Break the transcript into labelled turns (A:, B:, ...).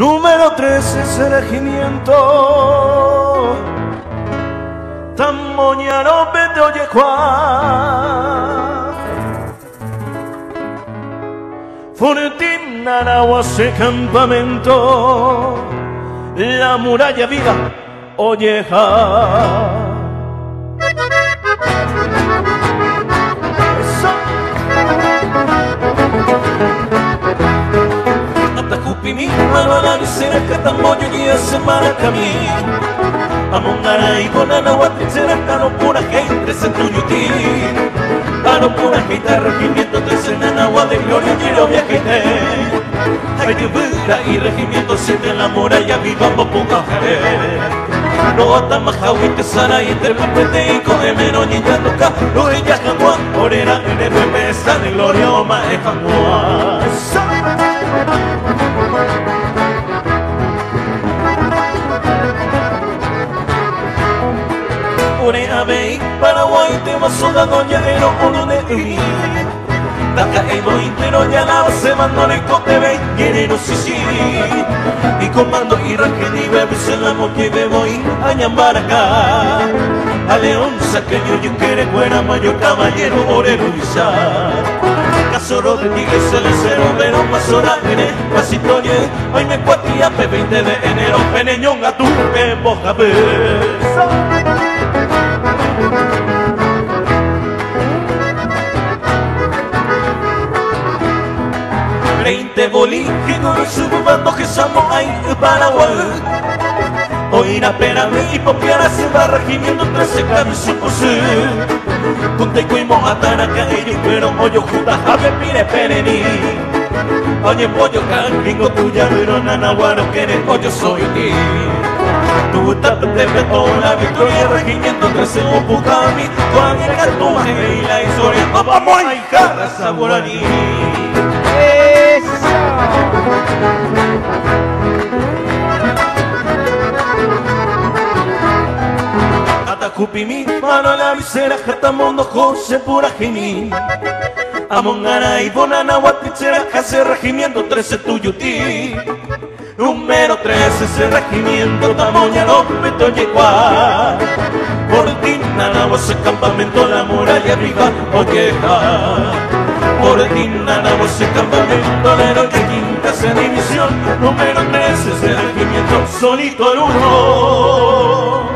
A: Número 13 es el regimiento Tamoñano de Ollejuá. Fortina Nahuase campamento, la muralla viva Olleja. Atacupimi, Manala, Vicera, Catamoyo y Semana Camí. Amongara y Bonana, Guaticera, Cano Pura, que entre Centuyuti. Cano Pura, que está regimiento, tres en agua de gloria, quiero viaje. Hay que ver y regimiento, siete en la muralla, viva Popunga. No Atamajahuite, Sara y entre Papete y Codemeno, y ya toca, lo de Yajamuán, Morera, en el está de gloria, Oma, Ejamuán. Ore Abey, Paraguay, te vas soldado ya ero uno de mí. Taca Evo Intero ya la base mandore Cotebe, Guerrero Sisi. Y comando Irak y bebes en la moque de voy a Ñambaracá. A León saqueño yo quiere buena mayor caballero orero Bizar. Casoro de Tigre Celecero, pero pasora en el pasitoye. Hoy me cuatía P20 de enero, Peneñón a tu que boca ves. 20 bolígenos subando que somos ahí Paraguay. Hoy la pena me hipopiara se va regimiento 13 cabos su posee. Conte cuimo ataraca ellos pero hoyo judas ave pire perení. Oye pollo canquingo tuya pero nanaguaro que eres hoyo soy ti. Tu tapete petó la victoria regimiento 13 Opucami. Juan y Cartuaje y la historia vamos a hijar a Saboraní. Atacupimi, mano la visera, Jatamondo, José, pura geni. Amongara y Bonana, Guatichera, Jase, regimiento 13, Tuyutí. Número 13, ese regimiento, Tamoña, López, Ollejuá. Portina, Nahuas, campamento, la muralla viva, Olleja. Portina, Nahuas, campamento, la heroica quinta, se división. Número 13, ese regimiento, solito el uno.